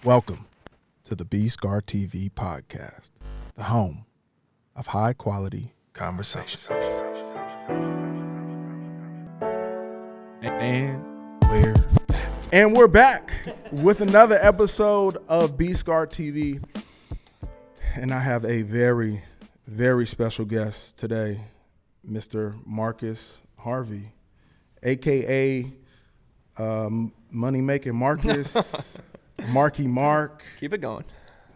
Welcome to the B-Scar TV podcast, the home of high-quality conversation. And we're back with another episode of B-Scar TV. And I have a very, very special guest today, Mr. Marcus Harvey, a.k.a. Money-Making Marcus, Marky Mark. Keep it going.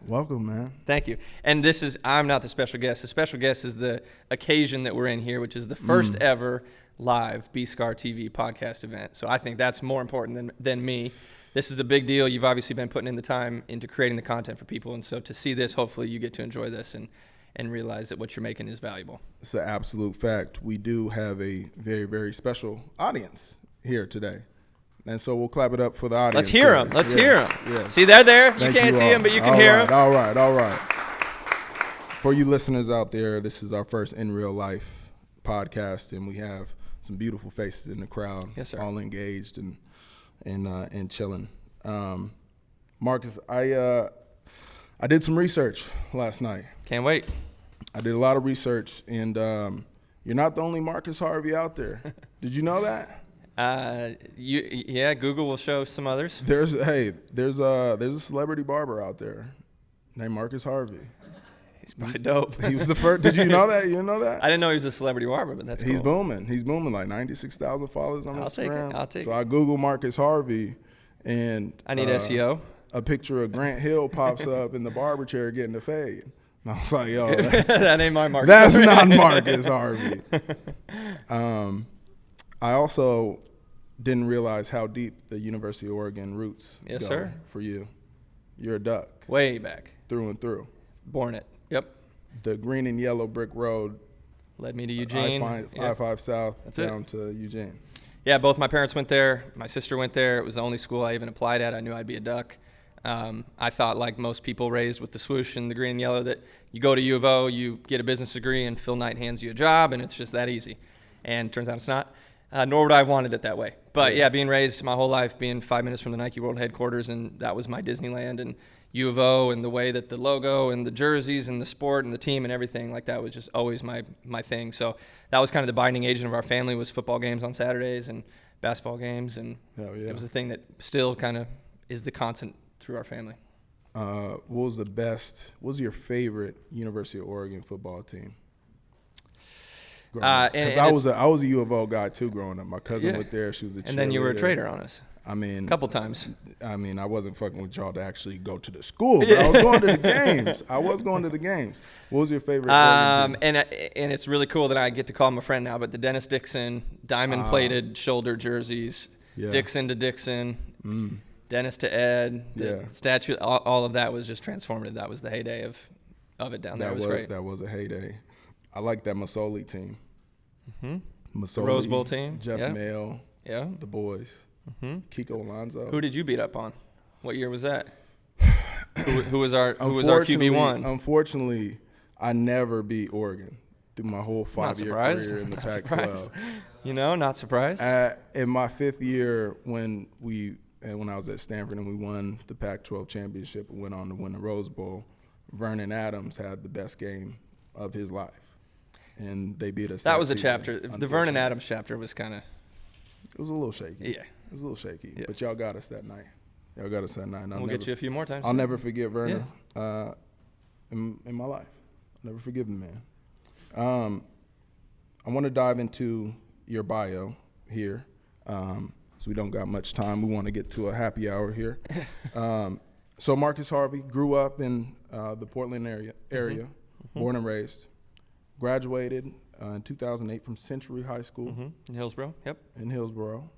Welcome, man. Thank you. And I'm not the special guest. The special guest is the occasion that we're in here, which is the first ever live B-Scar TV podcast event. So I think that's more important than me. This is a big deal. You've obviously been putting in the time into creating the content for people. And so to see this, hopefully you get to enjoy this and realize that what you're making is valuable. It's an absolute fact. We do have a very, very special audience here today. And so we'll clap it up for the audience. Let's hear them. Let's hear them. Yeah. See, they're there. You can't see them, but you can hear them. All right. For you listeners out there, this is our first in real life podcast, and we have some beautiful faces in the crowd. Yes, sir. All engaged and chilling. Marcus, I did some research last night. Can't wait. I did a lot of research, and you're not the only Marcus Harvey out there. Did you know that? Google will show some others. There's a celebrity barber out there named Marcus Harvey. He's probably dope. He was the first. Did you know that? You didn't know that? I didn't know he was a celebrity barber, but that's cool. He's booming. He's booming, like 96,000 followers on Instagram. I'll take it. So I Google Marcus Harvey, and I need SEO. A picture of Grant Hill pops up in the barber chair getting the fade. And I was like, yo, that ain't my Marcus. That's not Marcus Harvey. I also didn't realize how deep the University of Oregon roots yes, go sir. For you. You're a duck. Way back. Through and through. Born it. Yep. The green and yellow brick road led me to Eugene. I-5 South down to Eugene. Yeah, both my parents went there. My sister went there. It was the only school I even applied at. I knew I'd be a duck. I thought, like most people raised with the swoosh and the green and yellow, that you go to U of O, you get a business degree, and Phil Knight hands you a job, and it's just that easy. And turns out it's not. Nor would I have wanted it that way. But yeah, being raised my whole life, being 5 minutes from the Nike World headquarters, and that was my Disneyland, and U of O, and the way that the logo and the jerseys and the sport and the team and everything like that was just always my thing. So that was kind of the binding agent of our family, was football games on Saturdays and basketball games, and it was the thing that still kind of is the constant through our family. What was your favorite University of Oregon football team? Because I was a U of O guy too growing up. My cousin went there. She was a cheerleader. And then you were a traitor on us. I mean, a couple times. I mean, I wasn't fucking with y'all to actually go to the school, but I was going to the games. What was your favorite? And it's really cool that I get to call him a friend now. But the Dennis Dixon diamond-plated shoulder jerseys, Dixon to Dixon, Dennis to Ed, the statue, all of that was just transformative. That was the heyday of it down there. It was great. That was a heyday. I like that Masoli team. Mm-hmm. Masoli, Rose Bowl team. Jeff Mail. Yeah. The boys. Mm-hmm. Kiko Alonso. Who did you beat up on? What year was that? who was our QB1? Unfortunately, I never beat Oregon through my whole 5-year career in the Pac-12. Not surprised. In my 5th year, when I was at Stanford and we won the Pac-12 championship and went on to win the Rose Bowl, Vernon Adams had the best game of his life, and they beat us. That was a chapter. The Vernon Adams chapter was kind of. It was a little shaky. Yeah, it was a little shaky. Yeah. But y'all got us that night. We'll get you a few more times. I'll never forget Vernon in my life. I'll never forgive the man. I want to dive into your bio here, so we don't got much time. We want to get to a happy hour here. So Marcus Harvey grew up in the Portland area. Born and raised, graduated in 2008 from Century High School. In Hillsborough, In Hillsborough.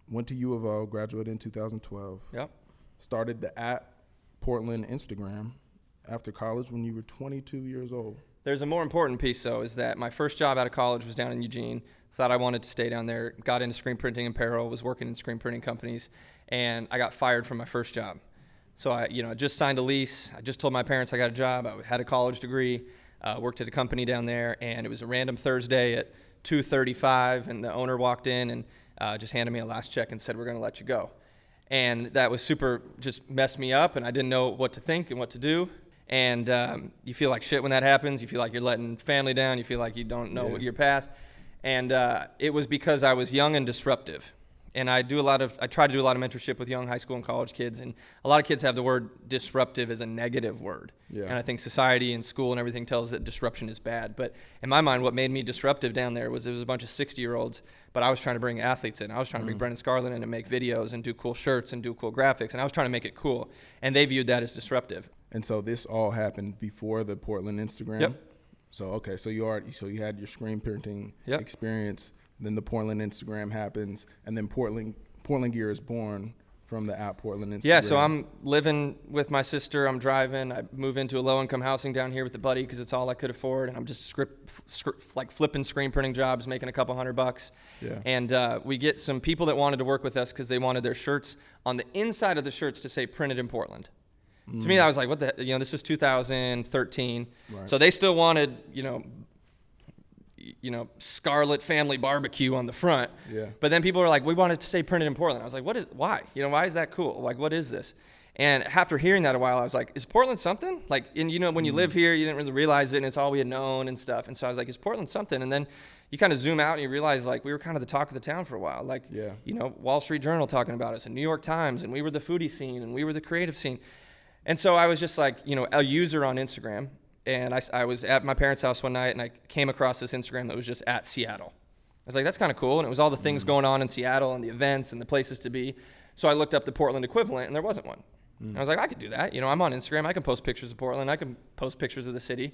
Went to U of O, graduated in 2012. Started the @Portland Instagram after college when you were 22 years old. There's a more important piece, though, is that my first job out of college was down in Eugene. Thought I wanted to stay down there, got into screen printing and apparel, was working in screen printing companies, and I got fired from my first job. So I just signed a lease. I just told my parents I got a job. I had a college degree, worked at a company down there, and it was a random Thursday at 2:35, and the owner walked in and just handed me a last check and said, "We're going to let you go." And that was just messed me up, and I didn't know what to think and what to do. And you feel like shit when that happens. You feel like you're letting family down. You feel like you don't know your path. And it was because I was young and disruptive. And I try to do a lot of mentorship with young high school and college kids. And a lot of kids have the word disruptive as a negative word. Yeah. And I think society and school and everything tells that disruption is bad. But in my mind, what made me disruptive down there was it was a bunch of 60-year-olds, but I was trying to bring athletes in. I was trying to bring Brennan Scarlett in and make videos and do cool shirts and do cool graphics. And I was trying to make it cool. And they viewed that as disruptive. And so this all happened before the Portland Instagram? Yep. So you had your screen printing experience. Then the Portland Instagram happens, and then Portland Gear is born from the Portland Instagram. Yeah, so I'm living with my sister. I'm driving. I move into a low-income housing down here with a buddy because it's all I could afford, and I'm just flipping screen printing jobs, making a couple $100. Yeah. And we get some people that wanted to work with us because they wanted their shirts on the inside of the shirts to say "Printed in Portland." To me, I was like, "What the? This is 2013, right. So they still wanted, Scarlett Family Barbecue on the front. Yeah. But then people were like, we wanted to say printed in Portland. I was like, why? Why is that cool? Like, what is this? And after hearing that a while, I was like, is Portland something? Like, when you live here, you didn't really realize it, and it's all we had known and stuff. And so I was like, is Portland something? And then you kind of zoom out and you realize, like, we were kind of the talk of the town for a while. Like, Wall Street Journal talking about us and New York Times, and we were the foodie scene and we were the creative scene. And so I was just like, a user on Instagram. And I was at my parents' house one night, and I came across this Instagram that was just at Seattle. I was like, that's kind of cool. And it was all the things going on in Seattle and the events and the places to be. So I looked up the Portland equivalent, and there wasn't one. And I was like, I could do that. I'm on Instagram. I can post pictures of Portland. I can post pictures of the city.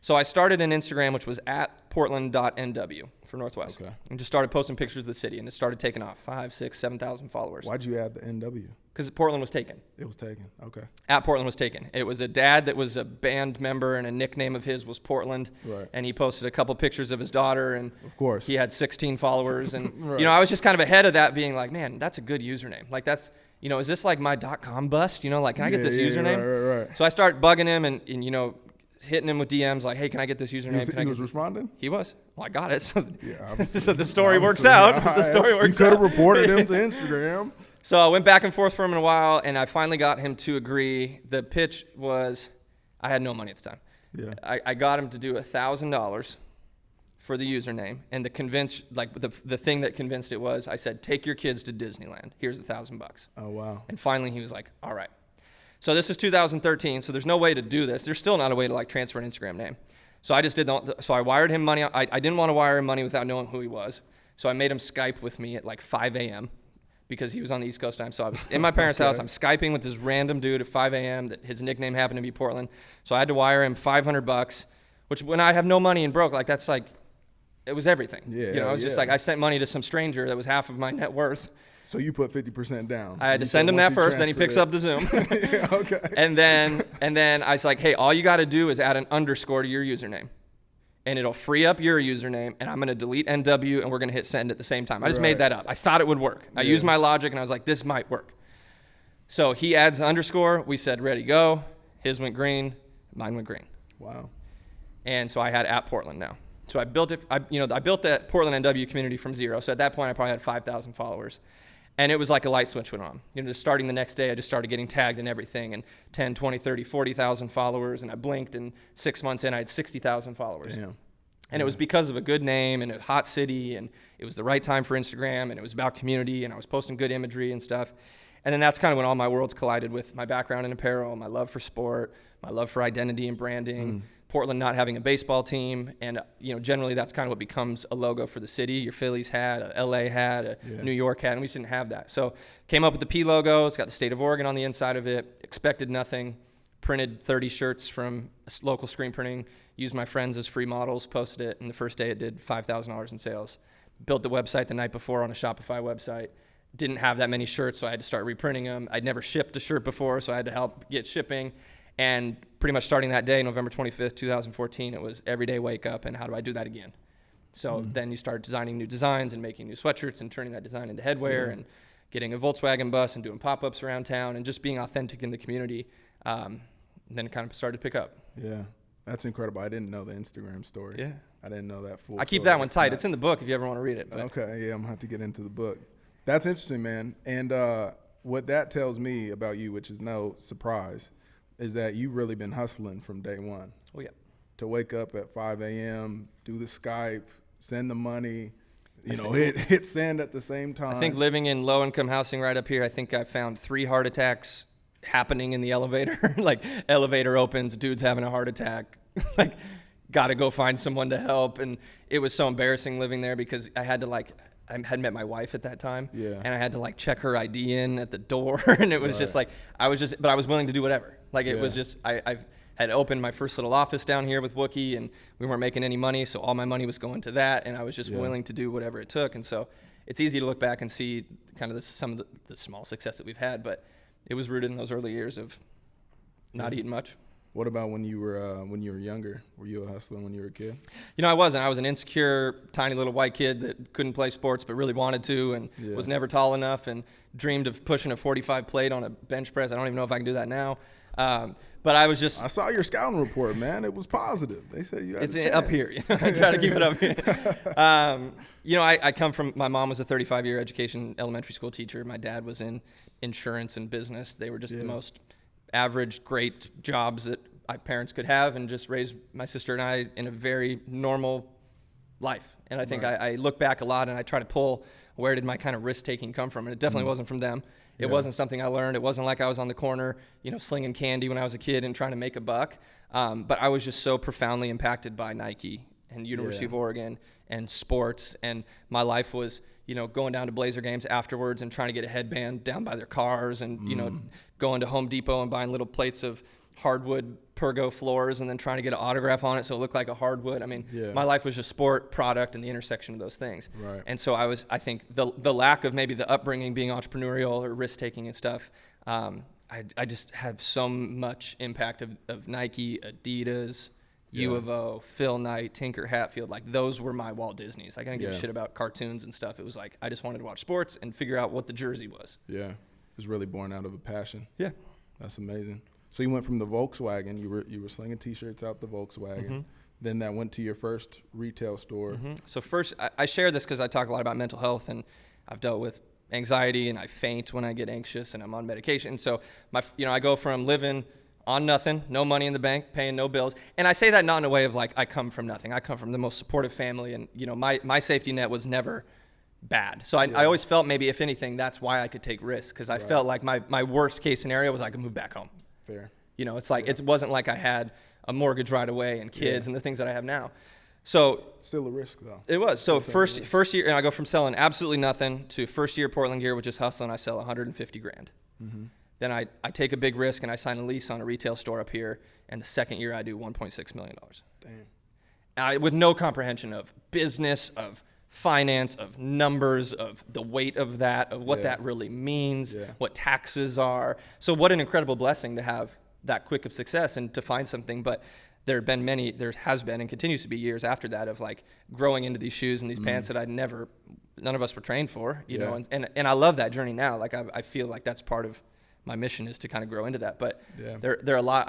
So I started an Instagram, which was at portland.nw for Northwest. Okay. And just started posting pictures of the city, and it started taking off. 5, 6, 7,000 followers. Why'd you add the NW? Because Portland was taken. It was taken. Okay. At Portland was taken. It was a dad that was a band member, and a nickname of his was Portland. Right. And he posted a couple pictures of his daughter, and of course he had 16 followers. And right. I was just kind of ahead of that, being like, man, that's a good username. Like, that's is this like my .com bust? Like, can I get this username? Right. So I start bugging him and hitting him with DMs like, hey, can I get this username? He was responding? He was. Well, I got it. So, so the story works out. The story works out. You could have reported him to Instagram. So I went back and forth for him in a while, and I finally got him to agree. The pitch was, I had no money at the time. Yeah. I got him to do $1,000 for the username, and the thing that convinced it was, I said, take your kids to Disneyland. Here's $1,000. Oh, wow. And finally he was like, all right. So this is 2013, so there's no way to do this. There's still not a way to transfer an Instagram name. So I just so I wired him money. I didn't want to wire him money without knowing who he was. So I made him Skype with me at 5 a.m. because he was on the East Coast time. So I was in my parents' house. I'm Skyping with this random dude at 5 a.m. that his nickname happened to be Portland. So I had to wire him $500, which when I have no money and broke, that's it was everything. Yeah, it was just I sent money to some stranger that was half of my net worth. So you put 50% down. I had to send him that first, then he picks up the Zoom. Yeah, okay. And then I was like, hey, all you got to do is add an underscore to your username. And it'll free up your username, and I'm going to delete NW, and we're going to hit send at the same time. I just made that up. I thought it would work. I used my logic, and I was like, this might work. So he adds an underscore. We said, ready, go. His went green. Mine went green. Wow. And so I had at Portland now. So I built it. I built that Portland NW community from zero. So at that point, I probably had 5,000 followers. And it was like a light switch went on. Just starting the next day, I just started getting tagged in everything, and 10, 20, 30, 40,000 followers, and I blinked, and 6 months in, I had 60,000 followers. Damn. And it was because of a good name and a hot city, and it was the right time for Instagram, and it was about community, and I was posting good imagery and stuff. And then that's kind of when all my worlds collided with my background in apparel, my love for sport, my love for identity and branding, Portland not having a baseball team, and generally that's kind of what becomes a logo for the city. Your Phillies hat, a LA hat, a New York hat, and we just didn't have that. So came up with the P logo. It's got the state of Oregon on the inside of it. Expected nothing. Printed 30 shirts from local screen printing. Used my friends as free models. Posted it, and the first day it did $5,000 in sales. Built the website the night before on a Shopify website. Didn't have that many shirts, so I had to start reprinting them. I'd never shipped a shirt before, so I had to help get shipping. And pretty much starting that day, November 25th, 2014, it was every day wake up and how do I do that again? So then you start designing new designs and making new sweatshirts and turning that design into headwear and getting a Volkswagen bus and doing pop-ups around town and just being authentic in the community. And then it kind of started to pick up. Yeah, that's incredible. I didn't know the Instagram story. Yeah. I didn't know that full I keep that one tight. It's in the book if you ever want to read it. But. Okay, yeah, I'm going to have to get into the book. That's interesting, man. And what that tells me about you, which is no surprise, is that you've really been hustling from day one. Oh, yeah. To wake up at 5 a.m., do the Skype, send the money, hit send at the same time. I think living in low-income housing right up here, I think I found 3 heart attacks happening in the elevator. Like, elevator opens, dude's having a heart attack. Like, got to go find someone to help. And it was so embarrassing living there because I had met my wife at that time. Yeah. And I had to check her ID in at the door. And it was just but I was willing to do whatever. It was just, I had opened my first little office down here with Wookie, and we weren't making any money. So all my money was going to that. And I was just willing to do whatever it took. And so it's easy to look back and see kind of some of the small success that we've had, but it was rooted in those early years of not eating much. What about when you were younger? Were you a hustler when you were a kid? I wasn't. I was an insecure, tiny little white kid that couldn't play sports but really wanted to, and was never tall enough, and dreamed of pushing a 45 plate on a bench press. I don't even know if I can do that now. But I was just... I saw your scouting report, man. It was positive. They said you had It's a chance. up here. I try to keep it up here. I come from... My mom was a 35-year education elementary school teacher. My dad was in insurance and business. They were just the most average, great jobs that my parents could have, and just raised my sister and I in a very normal life. And I think I look back a lot and I try to pull, where did my kind of risk-taking come from? And it definitely wasn't from them. It wasn't something I learned. It wasn't like I was on the corner, slinging candy when I was a kid and trying to make a buck. But I was just so profoundly impacted by Nike and University of Oregon and sports. And my life was, going down to Blazer games afterwards and trying to get a headband down by their cars, and, going to Home Depot and buying little plates of hardwood Pergo floors and then trying to get an autograph on it so it looked like a hardwood. I mean, my life was just sport, product, and the intersection of those things. Right. And so I think the lack of maybe the upbringing being entrepreneurial or risk-taking and stuff, I just have so much impact of Nike, Adidas, U of O, Phil Knight, Tinker Hatfield. Those were my Walt Disneys. I didn't give a shit about cartoons and stuff. It was I just wanted to watch sports and figure out what the jersey was. Yeah. It was really born out of a passion. Yeah. That's amazing. So you went from the Volkswagen, you were slinging T-shirts out the Volkswagen. Then that went to your first retail store. So first, I share this because I talk a lot about mental health, and I've dealt with anxiety, and I faint when I get anxious, and I'm on medication. So I go from living on nothing, no money in the bank, paying no bills, and I say that not in a way of I come from nothing. I come from the most supportive family, and my safety net was never bad. So I always felt maybe, if anything, that's why I could take risks, because I felt like my worst case scenario was I could move back home. Fair. It's it wasn't like I had a mortgage right away and kids and the things that I have now. So still a risk though. It was. So first year, and I go from selling absolutely nothing to first year Portland Gear, which is hustling. I sell 150 grand. Then I take a big risk and I sign a lease on a retail store up here. And the second year I do $1.6 million. Damn. With no comprehension of business, of finance, of numbers, of the weight of that, of what that really means, what taxes are. So what an incredible blessing to have that quick of success and to find something. But there has been and continues to be years after that of growing into these shoes and these pants that none of us were trained for, you know, and I love that journey now. I feel like that's part of my mission, is to kind of grow into that. But there are a lot,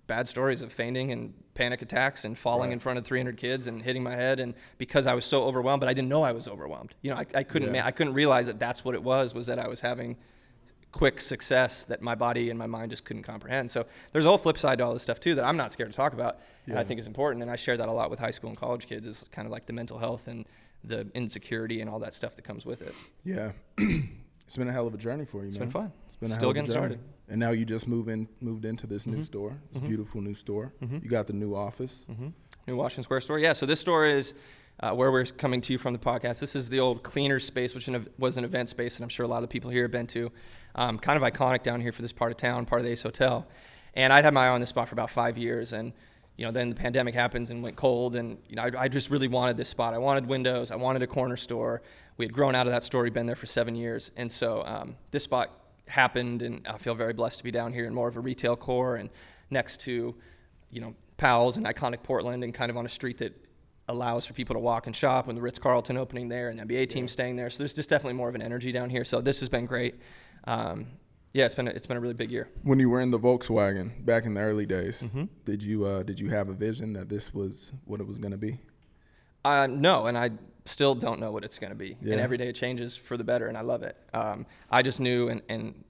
bad stories of fainting and panic attacks and falling in front of 300 kids and hitting my head, and because I was so overwhelmed, but I didn't know I was overwhelmed. I couldn't realize that that's what it was that I was having quick success that my body and my mind just couldn't comprehend. So there's a whole flip side to all this stuff too that I'm not scared to talk about, and I think is important, and I share that a lot with high school and college kids, is kind of the mental health and the insecurity and all that stuff that comes with it. Yeah. It's been a hell of a journey for you, man. It's been fun. It's been a Still hell of a getting journey. started. And now you just moved into this new store, this beautiful new store. You got the new office. New Washington Square store. Yeah, so this store is where we're coming to you from the podcast. This is the old cleaner space, which was an event space, and I'm sure a lot of people here have been to. Kind of iconic down here for this part of town, part of the Ace Hotel. And I'd had my eye on this spot for about 5 years, and then the pandemic happens and went cold, and I just really wanted this spot. I wanted windows. I wanted a corner store. We had grown out of that store. We'd been there for 7 years, and so this spot happened, and I feel very blessed to be down here in more of a retail core and next to, Powell's and iconic Portland, and kind of on a street that allows for people to walk and shop, and the Ritz-Carlton opening there and the NBA team staying there. So there's just definitely more of an energy down here. So this has been great. It's been a really big year. When you were in the Volkswagen back in the early days, did you have a vision that this was what it was going to be? No, and I still don't know what it's going to be. Yeah. And every day it changes for the better, and I love it. I just knew, and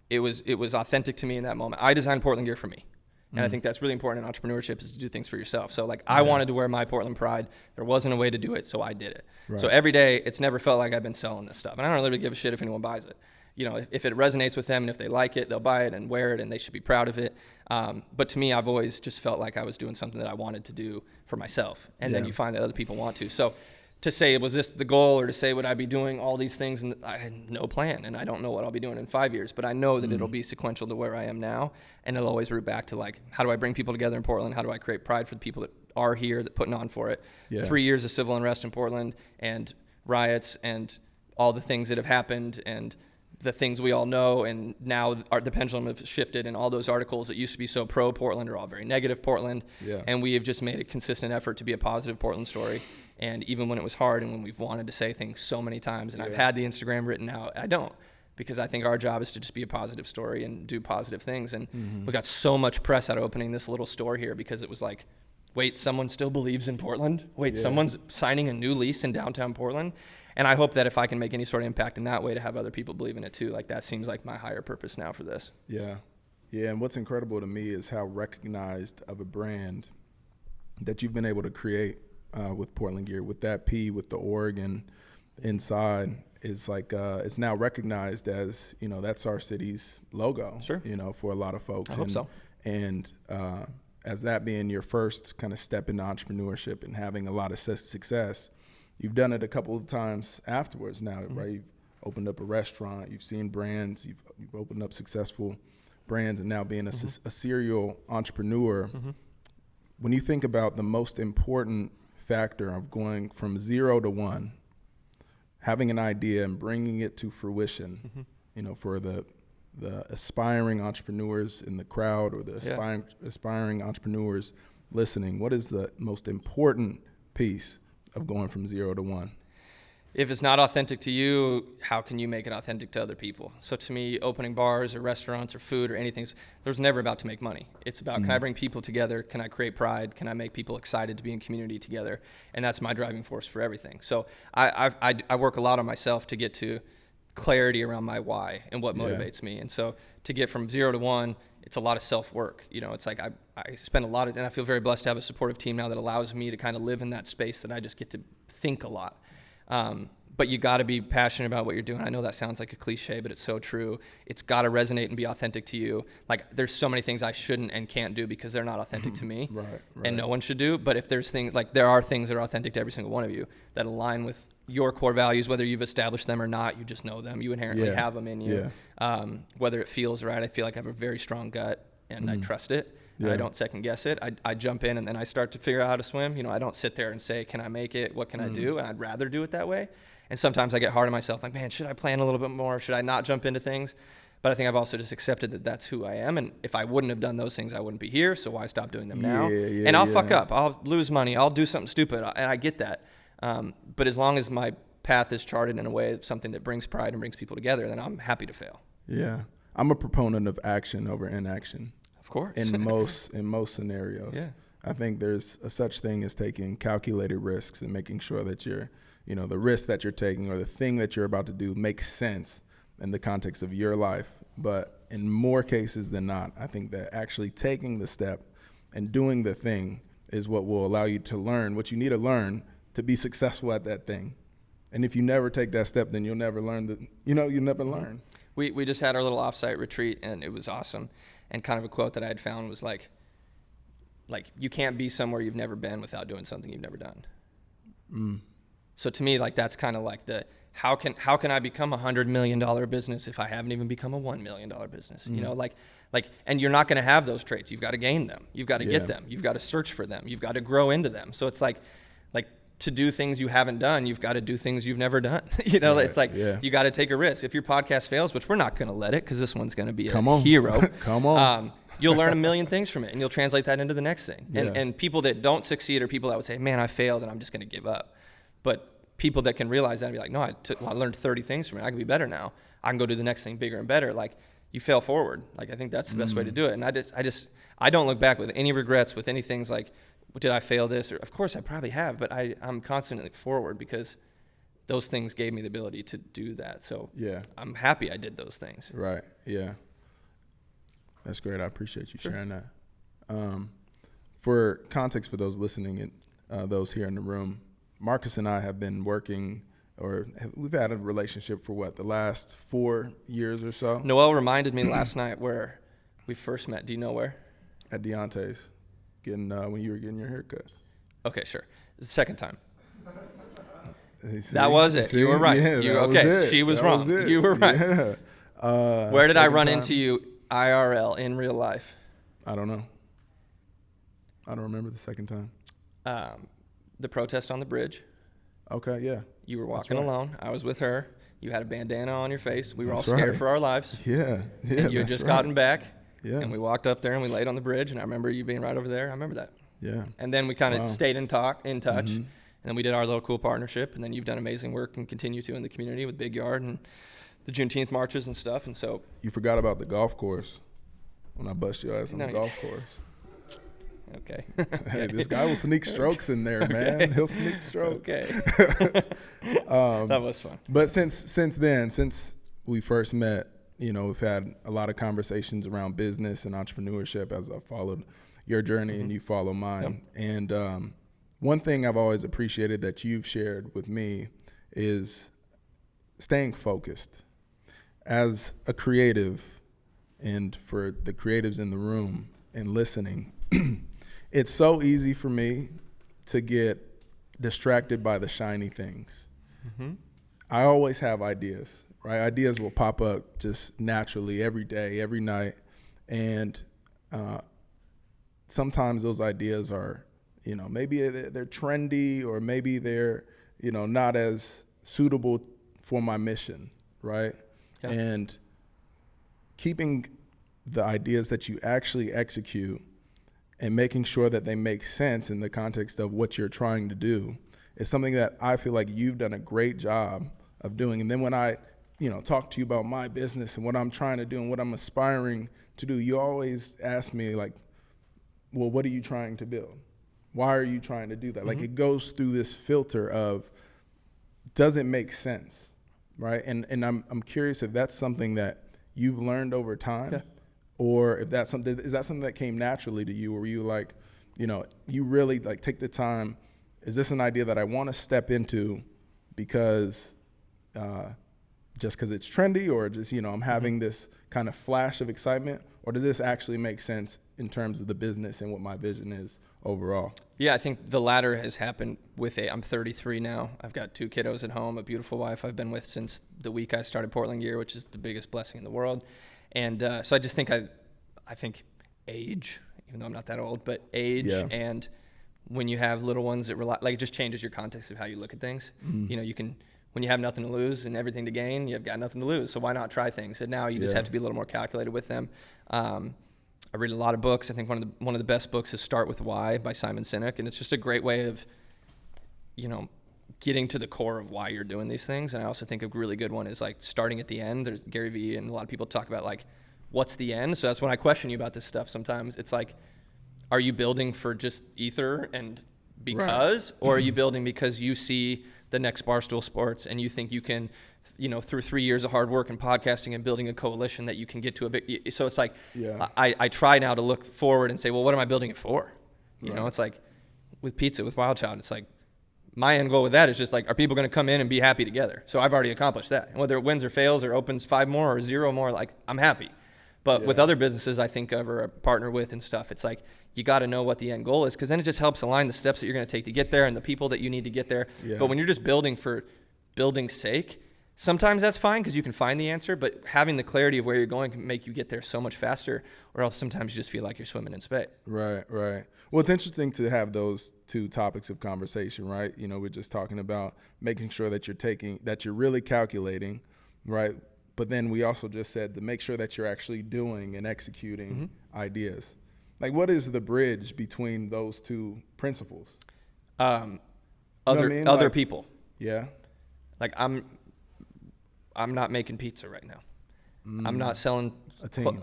it was authentic to me in that moment. I designed Portland gear for me. And I think that's really important in entrepreneurship, is to do things for yourself. So like I wanted to wear my Portland pride. There wasn't a way to do it, so I did it. Right. So every day, it's never felt like I've been selling this stuff. And I don't really give a shit if anyone buys it. You know, if it resonates with them and if they like it, they'll buy it and wear it, and they should be proud of it. But to me, I've always just felt like I was doing something that I wanted to do for myself. And then you find that other people want to. So to say, was this the goal, or to say, would I be doing all these things? And I had no plan, and I don't know what I'll be doing in 5 years, but I know that it'll be sequential to where I am now. And it'll always root back to like, how do I bring people together in Portland? How do I create pride for the people that are here, that putting on for it? Yeah. 3 years of civil unrest in Portland, and riots, and all the things that have happened, and the things we all know, and now the pendulum has shifted, and all those articles that used to be so pro Portland are all very negative Portland. Yeah. And we have just made a consistent effort to be a positive Portland story. And even when it was hard, and when we've wanted to say things so many times, and I've had the Instagram written out, I don't, because I think our job is to just be a positive story and do positive things. And we got so much press out of opening this little store here, because it was like, wait, someone still believes in Portland? Wait, someone's signing a new lease in downtown Portland? And I hope that if I can make any sort of impact in that way, to have other people believe in it too. Like, that seems like my higher purpose now for this. Yeah. Yeah, and what's incredible to me is how recognized of a brand that you've been able to create with Portland gear, with that P, with the Oregon inside. Is like, it's now recognized as, you know, that's our city's logo, Sure. you know, for a lot of folks. I hope so. And as that being your first kind of step into entrepreneurship and having a lot of success, you've done it a couple of times afterwards now, right? You've opened up a restaurant, you've seen brands, you've opened up successful brands, and now being a serial entrepreneur. When you think about the most important factor of going from 0 to 1, having an idea and bringing it to fruition, you know, for the aspiring entrepreneurs in the crowd, or the aspiring entrepreneurs listening, what is the most important piece of going from 0 to 1? If it's not authentic to you, how can you make it authentic to other people? So to me, opening bars or restaurants or food or anything, there's never about to make money. It's about, can I bring people together? Can I create pride? Can I make people excited to be in community together? And that's my driving force for everything. So I work a lot on myself to get to clarity around my why and what motivates me. And so to get from 0 to 1, it's a lot of self-work. You know, it's like I spend a lot of, and I feel very blessed to have a supportive team now that allows me to kind of live in that space that I just get to think a lot. But you got to be passionate about what you're doing. I know that sounds like a cliche, but it's so true. It's got to resonate and be authentic to you. Like, there's so many things I shouldn't and can't do because they're not authentic to me. Right. And no one should do. But if there's things, like, there are things that are authentic to every single one of you that align with your core values, whether you've established them or not, you just know them. You inherently have them in you. Whether it feels right, I feel like I have a very strong gut, and I trust it. And I don't second guess it. I jump in, and then I start to figure out how to swim. You know, I don't sit there and say, can I make it? What can I do? And I'd rather do it that way. And sometimes I get hard on myself, like, man, should I plan a little bit more? Should I not jump into things? But I think I've also just accepted that that's who I am. And if I wouldn't have done those things, I wouldn't be here. So why stop doing them now? And I'll fuck up. I'll lose money. I'll do something stupid. And I get that. But as long as my path is charted in a way of something that brings pride and brings people together, then I'm happy to fail. Yeah. I'm a proponent of action over inaction. Of course. In most scenarios. Yeah. I think there's a such thing as taking calculated risks and making sure that you're, you know, the risk that you're taking or the thing that you're about to do makes sense in the context of your life. But in more cases than not, I think that actually taking the step and doing the thing is what will allow you to learn what you need to learn to be successful at that thing. And if you never take that step, then you'll never learn you'll never learn. We just had our little offsite retreat, and it was awesome. And kind of a quote that I had found was like you can't be somewhere you've never been without doing something you've never done. So to me, like, that's kind of like the, how can I become $100 million business if I haven't even become a $1 million business? You know, like, and you're not going to have those traits. You've got to gain them. You've got to get them. You've got to search for them. You've got to grow into them. So it's like to do things you haven't done, you've got to do things you've never done. You know, it's like you got to take a risk. If your podcast fails, which we're not going to let it, because this one's going to be a hero. Come on. You'll learn a million things from it, and you'll translate that into the next thing. And people that don't succeed are people that would say, man, I failed and I'm just going to give up. But people that can realize that and be like, no, I learned 30 things from it. I can be better now. I can go do the next thing bigger and better. Like, you fail forward. Like, I think that's the best way to do it. And I don't look back with any regrets, with any things. Like, did I fail this? Or, of course I probably have, but I'm constantly forward because those things gave me the ability to do that. So Yeah. I'm happy I did those things. Right. Yeah. That's great. I appreciate you sharing that. For context for those listening and those here in the room, Marcus and I have been working, we've had a relationship for the last 4 years or so. Noel reminded me last night where we first met. Do you know where? At Deontay's, when you were getting your haircut. Okay, sure. The second time. See? That was it. See? You were right. Yeah, she was that wrong. was You were right. Yeah. Where did I run time? into you IRL in real life? I don't know. I don't remember the second time. The protest on the bridge. Okay, yeah. You were walking alone. I was with her. You had a bandana on your face. We were That's all scared right. for our lives. Yeah, yeah. And you had just gotten back. Yeah. And we walked up there and we laid on the bridge. And I remember you being right over there. I remember that. Yeah. And then we kind of Wow. stayed in touch. Mm-hmm. And then we did our little cool partnership. And then you've done amazing work and continue to in the community with Big Yard and the Juneteenth marches and stuff. And so You forgot about the golf course when I bust your ass on No, the you golf course. okay. Hey, this guy will sneak strokes in there, man. Okay. He'll sneak strokes. Okay. That was fun. But since then, since we first met, we've had a lot of conversations around business and entrepreneurship as I followed your journey and you follow mine. Yep. And one thing I've always appreciated that you've shared with me is staying focused. As a creative, and for the creatives in the room and listening, it's so easy for me to get distracted by the shiny things. Mm-hmm. I always have ideas, right? Ideas will pop up just naturally every day, every night. And sometimes those ideas are, maybe they're trendy or maybe they're, not as suitable for my mission, right? Yeah. And keeping the ideas that you actually execute and making sure that they make sense in the context of what you're trying to do is something that I feel like you've done a great job of doing. And then when I, talk to you about my business and what I'm trying to do and what I'm aspiring to do, you always ask me like, well, what are you trying to build? Why are you trying to do that? Mm-hmm. Like it goes through this filter of, does it make sense, right? And I'm curious if that's something that you've learned over time. Yeah. Or if is that something that came naturally to you, or were you like, you really like take the time, is this an idea that I want to step into because, just because it's trendy, or just, I'm having this kind of flash of excitement, or does this actually make sense in terms of the business and what my vision is overall? Yeah, I think the latter has happened I'm 33 now. I've got 2 kiddos at home, a beautiful wife I've been with since the week I started Portland Gear, which is the biggest blessing in the world. And so I just think I think age, even though I'm not that old, but age and when you have little ones that it just changes your context of how you look at things. Mm. When you have nothing to lose and everything to gain, you've got nothing to lose. So why not try things? And now you just have to be a little more calculated with them. I read a lot of books. I think one of the best books is Start With Why by Simon Sinek, and it's just a great way of, getting to the core of why you're doing these things. And I also think a really good one is like starting at the end. There's Gary Vee and a lot of people talk about like, what's the end? So that's when I question you about this stuff sometimes. It's like, are you building for just ether and because, right. Or are you building because you see the next Barstool Sports and you think you can, through 3 years of hard work and podcasting and building a coalition that you can get to a big, so it's like, I try now to look forward and say, well, what am I building it for? It's like with pizza, with Wild Child, it's like, my end goal with that is just like, are people going to come in and be happy together? So I've already accomplished that. And whether it wins or fails or opens 5 more or 0 more, like I'm happy. But with other businesses I think of or partner with and stuff, it's like, you got to know what the end goal is, because then it just helps align the steps that you're going to take to get there and the people that you need to get there. Yeah. But when you're just building for building's sake, sometimes that's fine because you can find the answer, but having the clarity of where you're going can make you get there so much faster, or else sometimes you just feel like you're swimming in space. Right. Well, it's interesting to have those 2 topics of conversation, right? We're just talking about making sure that you're really calculating, right? But then we also just said to make sure that you're actually doing and executing ideas. Like, what is the bridge between those 2 principles? Other people. Yeah. Like I'm not making pizza right now. I'm not selling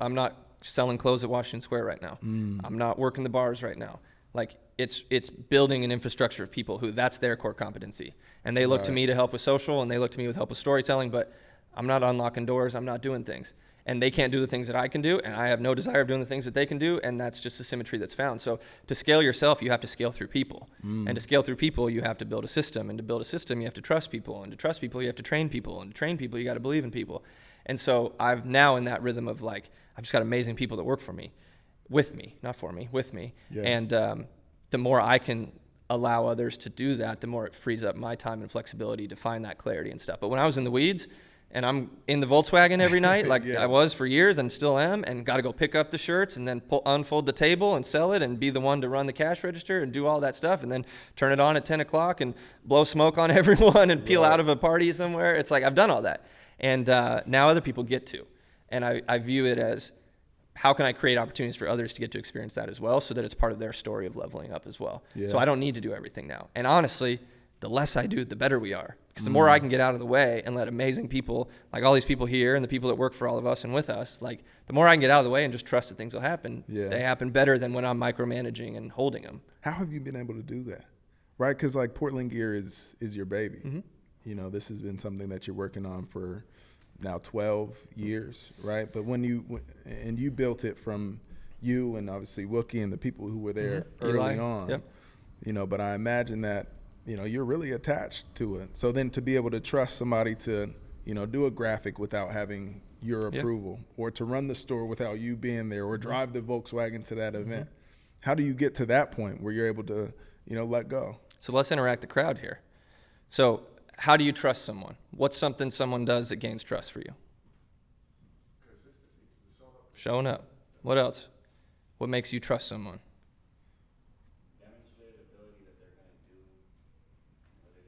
I'm not selling clothes at Washington Square right now. I'm not working the bars right now. Like it's building an infrastructure of people who that's their core competency. And they look to me to help with social, and they look to me with help with storytelling, but I'm not unlocking doors. I'm not doing things. And they can't do the things that I can do, and I have no desire of doing the things that they can do, and that's just the symmetry that's found. So to scale yourself, you have to scale through people. And to scale through people, you have to build a system. And to build a system, you have to trust people. And to trust people, you have to train people. And to train people, you got to believe in people. And so I've now in that rhythm of like, I've just got amazing people that work for me, with me, not for me, with me. Yeah. And the more I can allow others to do that, the more it frees up my time and flexibility to find that clarity and stuff. But when I was in the weeds, and I'm in the Volkswagen every night, like I was for years and still am, and got to go pick up the shirts and then unfold the table and sell it and be the one to run the cash register and do all that stuff and then turn it on at 10 o'clock and blow smoke on everyone and peel out of a party somewhere. It's like I've done all that. And now other people get to. And I view it as how can I create opportunities for others to get to experience that as well so that it's part of their story of leveling up as well. Yeah. So I don't need to do everything now. And honestly, the less I do, the better we are. Because the more I can get out of the way and let amazing people, like all these people here and the people that work for all of us and with us, like the more I can get out of the way and just trust that things will happen, they happen better than when I'm micromanaging and holding them. How have you been able to do that? Right? Because like Portland Gear is your baby. Mm-hmm. You know, this has been something that you're working on for now 12 years, right? But when you built it from you and obviously Wookie and the people who were there early on, you know, but I imagine that, you know, you're really attached to it. So then to be able to trust somebody to, you know, do a graphic without having your approval or to run the store without you being there or drive the Volkswagen to that event. How do you get to that point where you're able to, you know, let go? So let's interact the crowd here. So how do you trust someone? What's something someone does that gains trust for you? Showing up. What else? What makes you trust someone?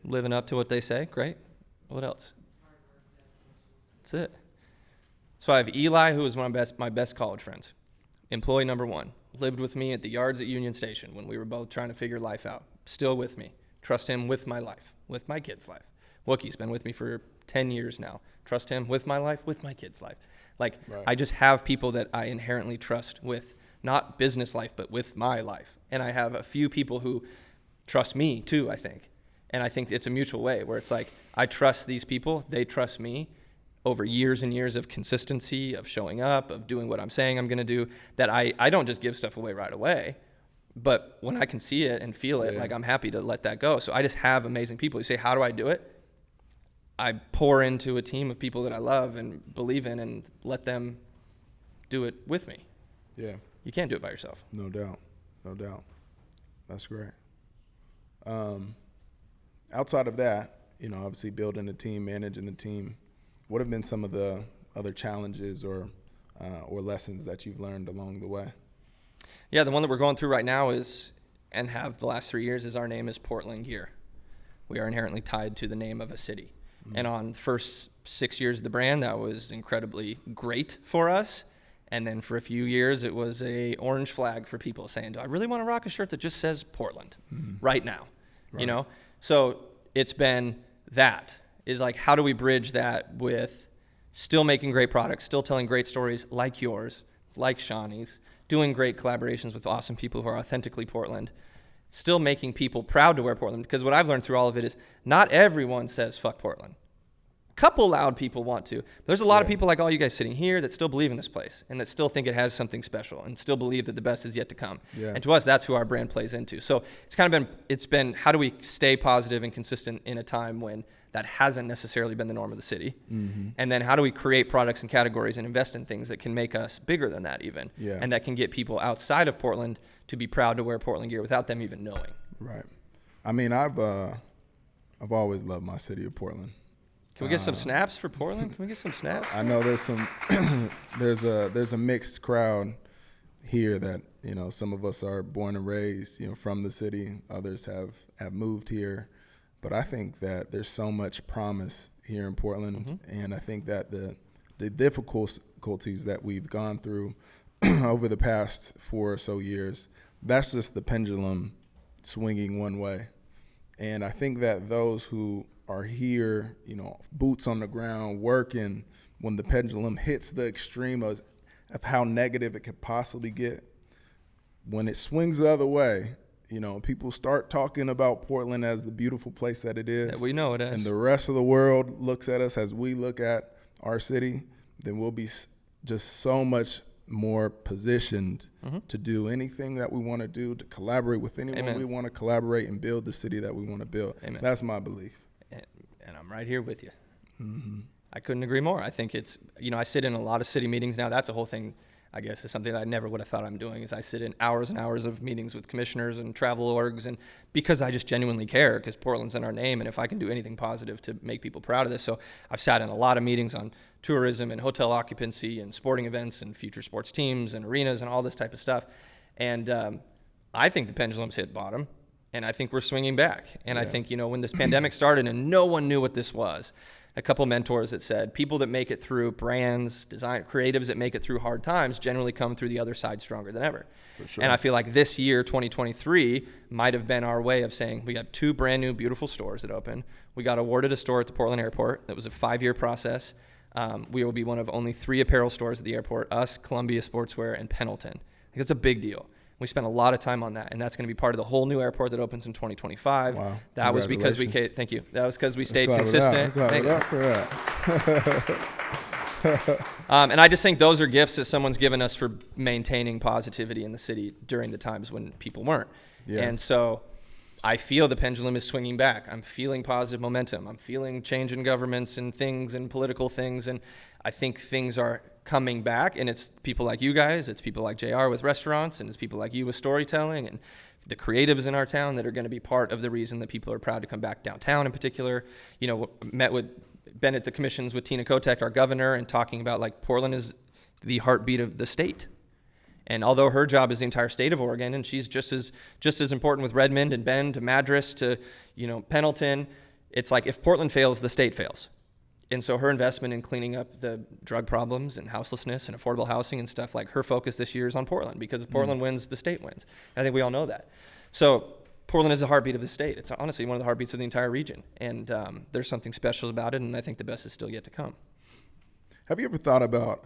Living up to what they say, great. What else? That's it. So I have Eli, who is one of my best college friends. Employee number one. Lived with me at the yards at Union Station when we were both trying to figure life out. Still with me. Trust him with my life, with my kid's life. Wookie's been with me for 10 years now. Trust him with my life, with my kid's life. Like, I just have people that I inherently trust with, not business life, but with my life. And I have a few people who trust me too, I think. And I think it's a mutual way where it's like, I trust these people, they trust me over years and years of consistency, of showing up, of doing what I'm saying I'm going to do, that I don't just give stuff away right away. But when I can see it and feel it, like I'm happy to let that go. So I just have amazing people. You say, how do I do it? I pour into a team of people that I love and believe in and let them do it with me. Yeah. You can't do it by yourself. No doubt. No doubt. That's great. Outside of that, you know, obviously building a team, managing a team, what have been some of the other challenges or lessons that you've learned along the way? Yeah, the one that we're going through right now is, and have the last 3 years, is our name is Portland Gear. We are inherently tied to the name of a city. Mm-hmm. And on the first 6 years of the brand, that was incredibly great for us. And then for a few years, it was a orange flag for people saying, do I really want to rock a shirt that just says Portland right now? Right. You know? So it's been that, is like, how do we bridge that with still making great products, still telling great stories like yours, like Shawnee's, doing great collaborations with awesome people who are authentically Portland, still making people proud to wear Portland. Because what I've learned through all of it is not everyone says fuck Portland. A couple loud people want to. There's a lot of people like all you guys sitting here that still believe in this place and that still think it has something special and still believe that the best is yet to come. Yeah. And to us, that's who our brand plays into. So it's been how do we stay positive and consistent in a time when that hasn't necessarily been the norm of the city? Mm-hmm. And then how do we create products and categories and invest in things that can make us bigger than that even? Yeah. And that can get people outside of Portland to be proud to wear Portland gear without them even knowing. Right. I mean, I've always loved my city of Portland. Can we get some snaps for Portland? Can we get some snaps? I know there's some there's a mixed crowd here that, you know, some of us are born and raised, you know, from the city. Others have moved here. But I think that there's so much promise here in Portland. And I think that the difficulties that we've gone through over the past 4 or so years, that's just the pendulum swinging one way. And I think that those who are here, you know, boots on the ground, working, when the pendulum hits the extreme of how negative it could possibly get, when it swings the other way, You know, people start talking about Portland as the beautiful place that it is. Yeah, we know it is. And the rest of the world looks at us as we look at our city, then we'll be just so much more positioned to do anything that we want to do, to collaborate with anyone Amen. we want to collaborate and build the city that we want to build. Amen. That's my belief. And I'm right here with you. I couldn't agree more. I think it's, you know, I sit in a lot of city meetings now. That's a whole thing, I guess, is something that I never would have thought I'm doing, is I sit in hours and hours of meetings with commissioners and travel orgs, and because I just genuinely care, because Portland's in our name, and if I can do anything positive to make people proud of this. So I've sat in a lot of meetings on tourism and hotel occupancy and sporting events and future sports teams and arenas and all this type of stuff. And I think the pendulum's hit bottom, and I think we're swinging back. And I think, you know, when this pandemic started and no one knew what this was, a couple mentors that said people that make it through, brands, design, creatives that make it through hard times generally come through the other side stronger than ever. For sure. And I feel like this year, 2023, might have been our way of saying we got 2 brand new beautiful stores that open. We got awarded a store at the Portland airport. That was a 5-year process. We will be one of only 3 apparel stores at the airport, us, Columbia Sportswear, and Pendleton. I think it's a big deal. We spent a lot of time on that, and that's going to be part of the whole new airport that opens in 2025. Wow. That was because we, thank you. That was because we stayed consistent. Clap it up for that. And I just think those are gifts that someone's given us for maintaining positivity in the city during the times when people weren't. Yeah. And so I feel the pendulum is swinging back. I'm feeling positive momentum. I'm feeling change in governments and things and political things, and I think things are coming back, and it's people like you guys, it's people like JR with restaurants, and it's people like you with storytelling, and the creatives in our town that are going to be part of the reason that people are proud to come back downtown in particular. You know, been at the commissions with Tina Kotek, our governor, and talking about like Portland is the heartbeat of the state. And although her job is the entire state of Oregon, and she's just as important with Redmond and Bend to Madras to, you know, Pendleton, it's like if Portland fails, the state fails. And so her investment in cleaning up the drug problems and houselessness and affordable housing and stuff, like her focus this year is on Portland, because if Portland wins, the state wins. And I think we all know that. So Portland is the heartbeat of the state. It's honestly one of the heartbeats of the entire region. And there's something special about it, and I think the best is still yet to come. Have you ever thought about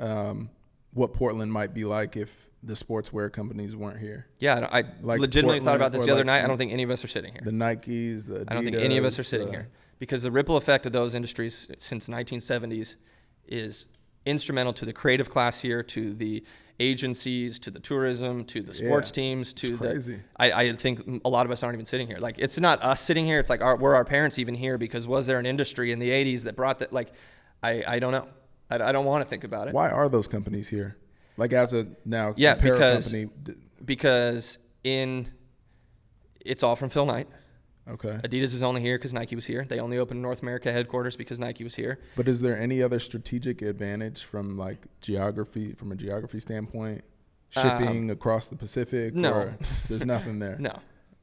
what Portland might be like if the sportswear companies weren't here? Yeah, I Like legitimately thought about this the other like night. I don't think any of us are sitting here. The Nikes, the Adidas. I don't think any of us are sitting here, because the ripple effect of those industries since the 1970s is instrumental to the creative class here, to the agencies, to the tourism, to the sports teams, to it's crazy. I think a lot of us aren't even sitting here. Like, it's not us sitting here. It's like were our parents even here? Because was there an industry in the 80s that brought that? Like, I don't know. I don't want to think about it. Why are those companies here? Like, as a now apparel company. Because it's all from Phil Knight. Okay. Adidas is only here because Nike was here. They only opened North America headquarters because Nike was here. But is there any other strategic advantage from a geography standpoint? Shipping across the Pacific? No. Or there's nothing there?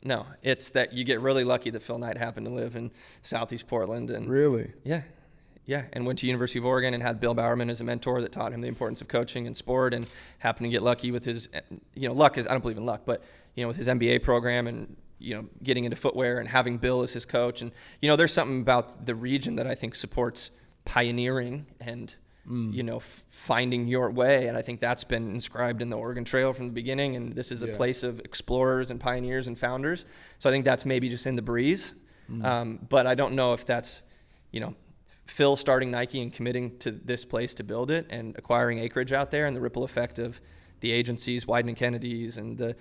No. It's that you get really lucky that Phil Knight happened to live in Southeast Portland. And Really? Yeah, and went to University of Oregon and had Bill Bowerman as a mentor that taught him the importance of coaching and sport, and happened to get lucky with his, luck is, I don't believe in luck, but, with his MBA program and, getting into footwear and having Bill as his coach. And, there's something about the region that I think supports pioneering and, finding your way. And I think that's been inscribed in the Oregon Trail from the beginning. And this is a place of explorers and pioneers and founders. So I think that's maybe just in the breeze. But I don't know if that's, Phil starting Nike and committing to this place to build it and acquiring acreage out there, and the ripple effect of the agencies, Wyden and Kennedy's, and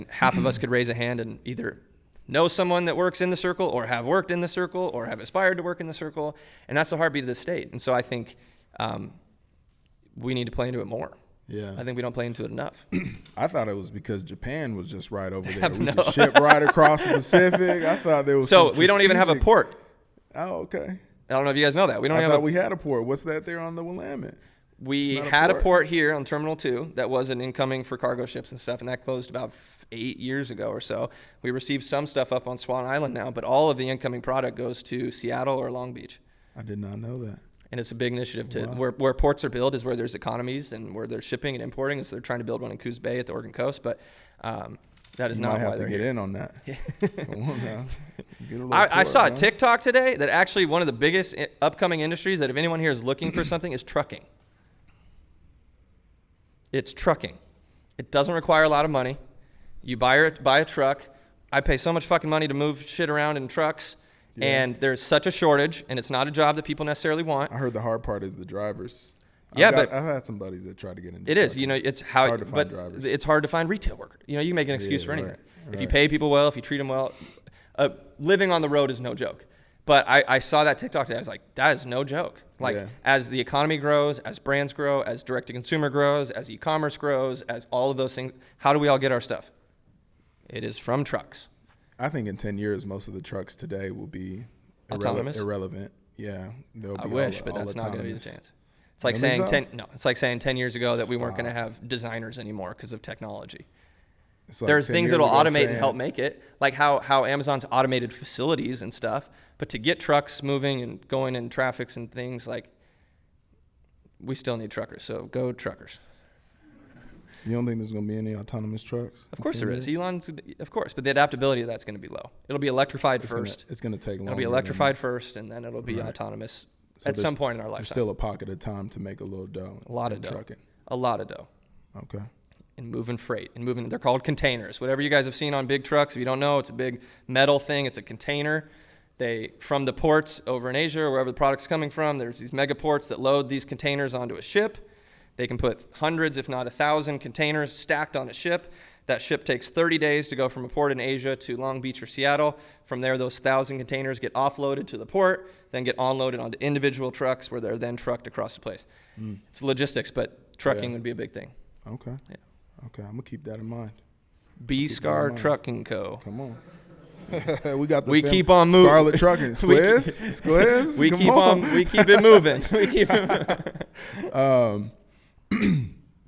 half of us could raise a hand and either know someone that works in the circle, or have worked in the circle, or have aspired to work in the circle. And that's the heartbeat of the state. And so I think we need to play into it more. Yeah. I think we don't play into it enough. I thought it was because Japan was just right over there. We could ship right across the Pacific. I thought there was So we don't even have a port. Oh, okay. I don't know if you guys know that. I thought we had a port. What's that there on the Willamette? We had a port here on Terminal 2 that was an incoming for cargo ships and stuff, and that closed about 8 years ago or so. We received some stuff up on Swan Island now, but all of the incoming product goes to Seattle or Long Beach. I did not know that. And it's a big initiative to where ports are built is where there's economies and where there's shipping and importing. And so they're trying to build one in Coos Bay at the Oregon coast, but that is not why they're here. You might have to get in on that. Come on now. I saw a TikTok today that actually one of the biggest upcoming industries that if anyone here is looking for something is trucking. It's trucking. It doesn't require a lot of money. You buy a truck. I pay so much fucking money to move shit around in trucks, and there's such a shortage, and it's not a job that people necessarily want. I heard the hard part is the drivers. Yeah, I've had some buddies that try to get into it. Trucking. It's how, hard to find but drivers. it's hard to find retail workers. You can make an excuse for anything. Right. If you pay people well, if you treat them well, living on the road is no joke. But I saw that TikTok today. I was like, that is no joke. Like, as the economy grows, as brands grow, as direct-to-consumer grows, as e-commerce grows, as all of those things, how do we all get our stuff? It is from trucks. I think in 10 years, most of the trucks today will be autonomous. Irrelevant. Yeah, I wish, but that's not going to be the chance. It's like It's saying 10 years ago that we weren't going to have designers anymore because of technology. Like There's things that'll automate and help saying, make it, like how Amazon's automated facilities and stuff. But to get trucks moving and going in traffics and things, like, we still need truckers. So go truckers. You don't think there's going to be any autonomous trucks? Of course there is. Elon's, of course, but the adaptability of that's going to be low. It'll be electrified first. It's going to take longer. It'll be electrified first, and then it'll be autonomous at some point in our lifetime. There's still a pocket of time to make a little dough. A lot of dough. Trucking. A lot of dough. Okay. And moving freight. They're called containers. Whatever you guys have seen on big trucks, if you don't know, it's a big metal thing. It's a container. From the ports over in Asia or wherever the product's coming from, there's these mega ports that load these containers onto a ship. They can put hundreds, if not 1,000 containers stacked on a ship. That ship takes 30 days to go from a port in Asia to Long Beach or Seattle. From there, those 1,000 containers get offloaded to the port, then get unloaded onto individual trucks where they're then trucked across the place. It's logistics, but trucking would be a big thing. Okay. Yeah. Okay, I'm going to keep that in mind. B-Scar Trucking Co. Come on. We keep on moving. Scarlett Trucking. Squiz? We keep it moving. We keep it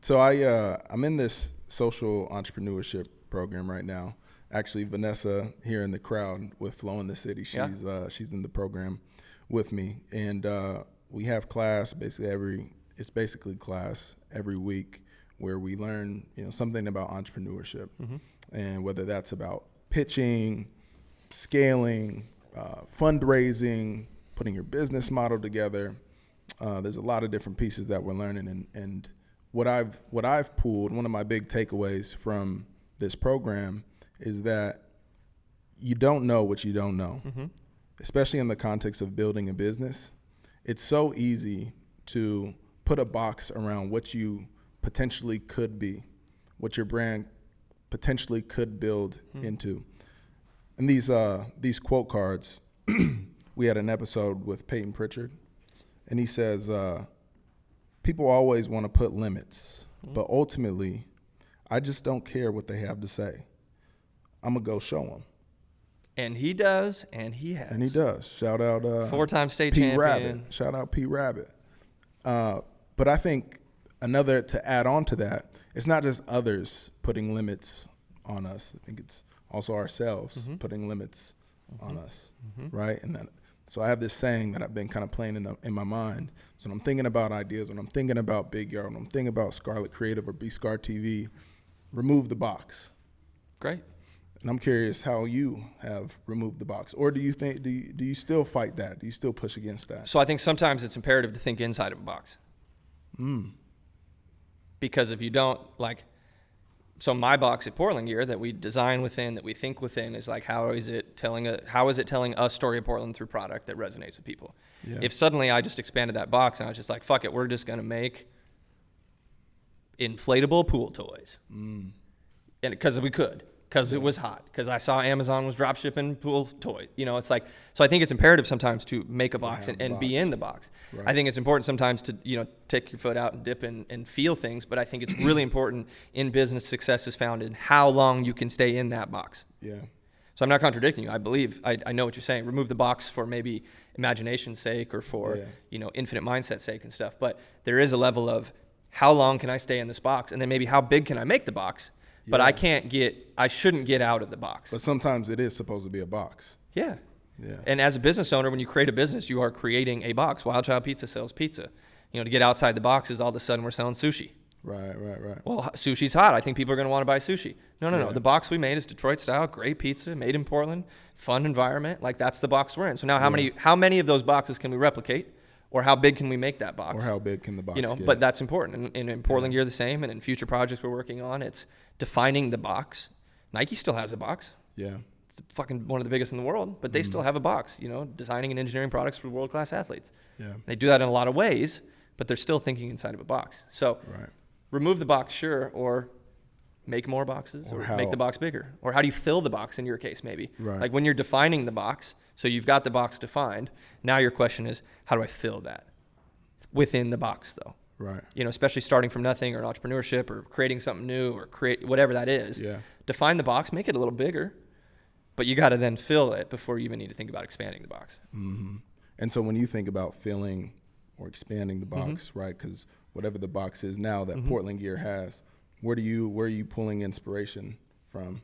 So I'm in this social entrepreneurship program right now. Actually, Vanessa here in the crowd with Flow in the City, she's in the program with me, and we have class basically class every week where we learn something about entrepreneurship, and whether that's about pitching, scaling, fundraising, putting your business model together. There's a lot of different pieces that we're learning, and what I've pulled, one of my big takeaways from this program is that you don't know what you don't know, especially in the context of building a business. It's so easy to put a box around what you potentially could be, what your brand potentially could build into. And these quote cards, we had an episode with Peyton Pritchard, and he says, people always want to put limits, but ultimately, I just don't care what they have to say. I'm going to go show them. And he does, and he has. And he does. Shout out 4-time state P. champion. Rabbit. Shout out P. Rabbit. But I think to add on to that, it's not just others putting limits on us. I think it's also ourselves putting limits on us, right? And then, so I have this saying that I've been kind of playing in my mind. So when I'm thinking about ideas, when I'm thinking about Big Yard, when I'm thinking about Scarlett Creative or B-Scar TV, remove the box. Great. And I'm curious how you have removed the box, or do you still fight that? Do you still push against that? So I think sometimes it's imperative to think inside of a box. Because if you don't, so my box at Portland Gear that we design within, that we think within, is like, how is it telling a story of Portland through product that resonates with people? Yeah. If suddenly I just expanded that box and I was just like, fuck it, we're just gonna make inflatable pool toys, and because we could. Because it was hot. Because I saw Amazon was drop shipping pool toys. It's like, so I think it's imperative sometimes to make a box and be in the box. Right. I think it's important sometimes to, take your foot out and dip and feel things. But I think it's really important in business success is found in how long you can stay in that box. Yeah. So I'm not contradicting you. I believe, I know what you're saying. Remove the box for maybe imagination's sake or for, infinite mindset's sake and stuff. But there is a level of how long can I stay in this box? And then maybe how big can I make the box? But I shouldn't get out of the box. But sometimes it is supposed to be a box. Yeah. And as a business owner, when you create a business, you are creating a box. Wild Child Pizza sells pizza. To get outside the box is all of a sudden we're selling sushi. Right. Well, sushi's hot. I think people are going to want to buy sushi. No. The box we made is Detroit style, great pizza, made in Portland, fun environment. That's the box we're in. So now how many of those boxes can we replicate? Or how big can we make that box? Or how big can the box get? But that's important. And in Portland Gear the same, and in future projects we're working on, it's defining the box. Nike still has a box. Yeah. fucking one of the biggest in the world, but they still have a box, you know, designing and engineering products for world-class athletes. Yeah. They do that in a lot of ways, but they're still thinking inside of a box. So remove the box, sure, or make more boxes, or make the box bigger. Or how do you fill the box in your case, maybe? Right. Like when you're defining the box, so you've got the box defined, now your question is, how do I fill that within the box, though? Right. You know, especially starting from nothing, or entrepreneurship, or creating something new, or create whatever that is. Yeah. Define the box, make it a little bigger, but you got to then fill it before you even need to think about expanding the box. Mm-hmm. And so when you think about filling or expanding the box, Mm-hmm. right? Because whatever the box is now that Mm-hmm. Portland Gear has, where are you pulling inspiration from?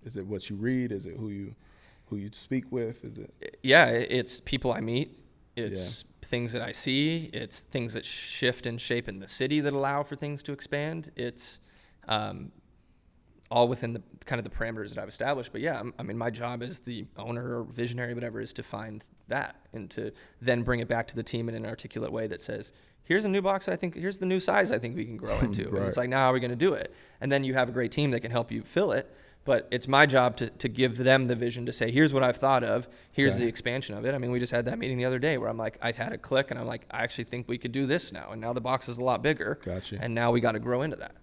Is it what you read? Is it who you speak with? Is it? Yeah, it's people I meet. It's things that I see. It's things that shift and shape in the city that allow for things to expand. It's all within the kind of the parameters that I've established. But yeah, I mean, my job as the owner or visionary, whatever, is to find that and to then bring it back to the team in an articulate way that says, here's a new box I think, here's the new size I think we can grow into. Right. And it's like, now how are we going to do it? And then you have a great team that can help you fill it. But it's my job to give them the vision to say, here's what I've thought of. Here's the expansion of it. I mean, we just had that meeting the other day where I'm like, I had a click and I'm like, I actually think we could do this now. And now the box is a lot bigger. Gotcha. And now we got to grow into that.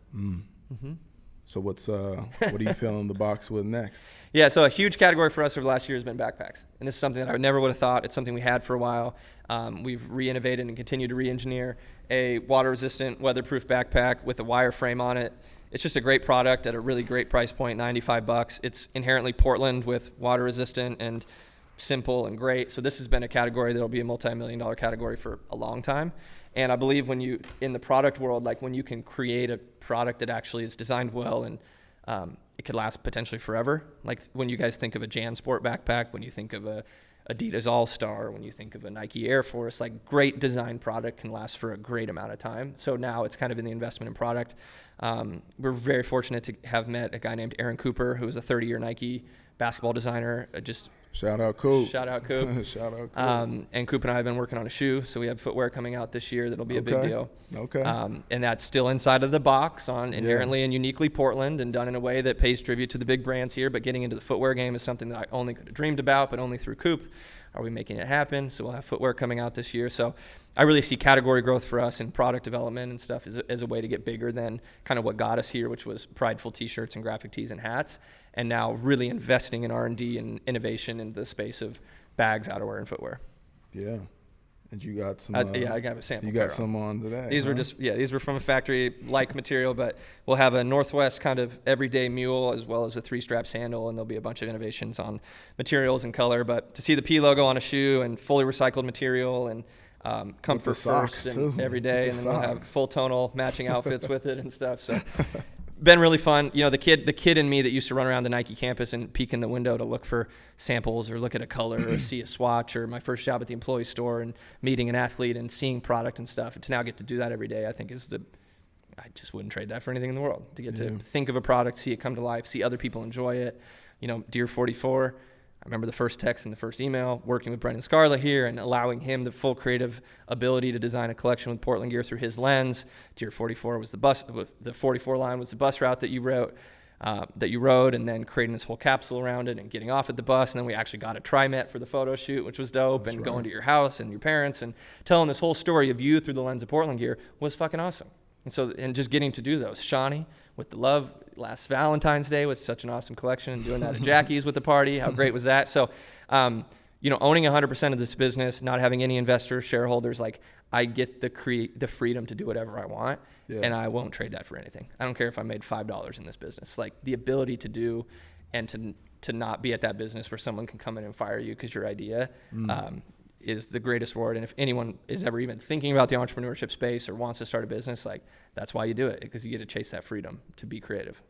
So what are you filling the box with next? Yeah, so a huge category for us over the last year has been backpacks. And this is something that I never would have thought. It's something we had for a while. We've re-innovated and continue to re-engineer a water-resistant, weatherproof backpack with a wire frame on it. It's just a great product at a really great price point, $95. It's inherently Portland with water-resistant and simple and great. So this has been a category that will be a multi-million-dollar category for a long time. And I believe when you, in the product world, like when you can create a product that actually is designed well and it could last potentially forever. Like when you guys think of a JanSport backpack, when you think of a Adidas All-Star, when you think of a Nike Air Force, like great design product can last for a great amount of time. So now it's kind of in the investment in product. We're very fortunate to have met a guy named Aaron Cooper, who is a 30-year Nike basketball designer. Shout out Coop. Shout out Coop. Shout out Coop. And Coop and I have been working on a shoe, so we have footwear coming out this year that'll be a big deal. Okay. And that's still inside of the box on inherently and uniquely Portland and done in a way that pays tribute to the big brands here, but getting into the footwear game is something that I only could have dreamed about, but only through Coop are we making it happen. So we'll have footwear coming out this year. So I really see category growth for us in product development and stuff as a way to get bigger than kind of what got us here, which was prideful t-shirts and graphic tees and hats. And now really investing in R&D and innovation in the space of bags, outerwear, and footwear. Yeah. And you got some. I got a sample. You got some on today. These were these were from a factory-like material, but we'll have a Northwest kind of everyday mule as well as a 3-strap sandal, and there'll be a bunch of innovations on materials and color. But to see the P logo on a shoe and fully recycled material and comfort first and every day, and then we'll have full tonal matching outfits with it and stuff. So. Been really fun. You know, the kid in me that used to run around the Nike campus and peek in the window to look for samples or look at a color or see a swatch, or my first job at the employee store and meeting an athlete and seeing product and stuff. And to now get to do that every day, I think I just wouldn't trade that for anything in the world. To get to think of a product, see it come to life, see other people enjoy it. You know, Dear 44. I remember the first text and the first email, working with Brennan Scarlett here and allowing him the full creative ability to design a collection with Portland gear through his lens. Dear 44 was the 44 line was the bus route that you rode, and then creating this whole capsule around it and getting off at the bus. And then we actually got a tri-met for the photo shoot, which was dope. That's going to your house and your parents and telling this whole story of you through the lens of Portland gear was fucking awesome. And just getting to do those. Shawnee with the love last Valentine's Day with such an awesome collection, and doing that at Jackie's with the party. How great was that? So, you know, owning 100% of this business, not having any investors, shareholders, like I get the freedom to do whatever I want, and I won't trade that for anything. I don't care if I made $5 in this business. Like the ability to do and to not be at that business where someone can come in and fire you because your idea is the greatest reward. And if anyone is ever even thinking about the entrepreneurship space or wants to start a business, like that's why you do it, because you get to chase that freedom to be creative.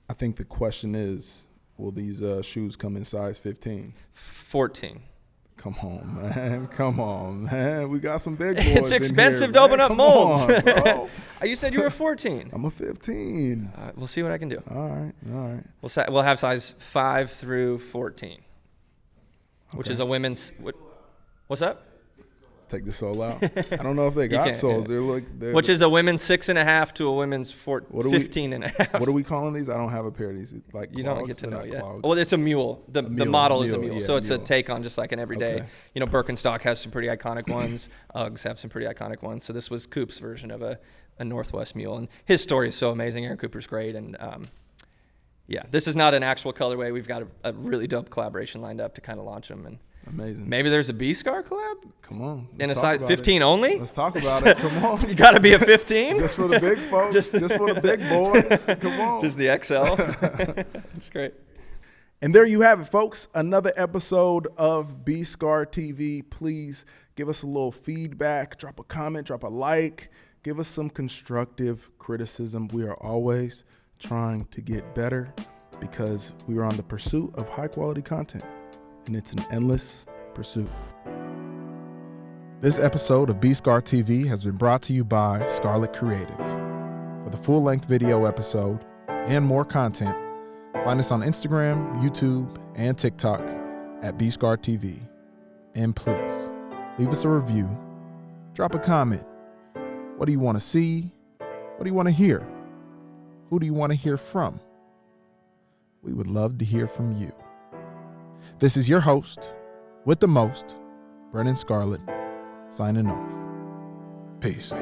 I think the question is, will these shoes come in size 15? 14. Come on, man. We got some big boys. It's expensive to open up molds. You said you were 14. I'm a 15. We'll see what I can do. All right. We'll have size 5 through 14, which is a women's. What's that? Take the sole out. I don't know if they got soles. Which is a women's 6.5 to a women's 15.5. What are we calling these? I don't have a pair of these. Like you clogs? don't get to know yet. Clogs. Well, it's a mule. The model is a mule, so it's mule. a take on just like an everyday. Okay. You know, Birkenstock has some pretty iconic ones. Uggs have some pretty iconic ones. So this was Coop's version of a Northwest mule, and his story is so amazing. Aaron Cooper's great, and this is not an actual colorway. We've got a really dope collaboration lined up to kind of launch them, and amazing. Maybe there's a B-Scar collab. Come on. In a size 15 only. Let's talk about it. Come on. You got to be a 15. Just for the big folks. just for the big boys. Come on. Just the XL. That's great. And there you have it, folks. Another episode of B-Scar TV. Please give us a little feedback. Drop a comment. Drop a like. Give us some constructive criticism. We are always trying to get better because we are on the pursuit of high-quality content, and it's an endless pursuit. This episode of B-Scar TV has been brought to you by Scarlett Creative. For the full-length video episode and more content, find us on Instagram, YouTube, and TikTok at B-Scar TV. And please, leave us a review. Drop a comment. What do you want to see? What do you want to hear? Who do you want to hear from? We would love to hear from you. This is your host, with the most, Brennan Scarlett, signing off. Peace.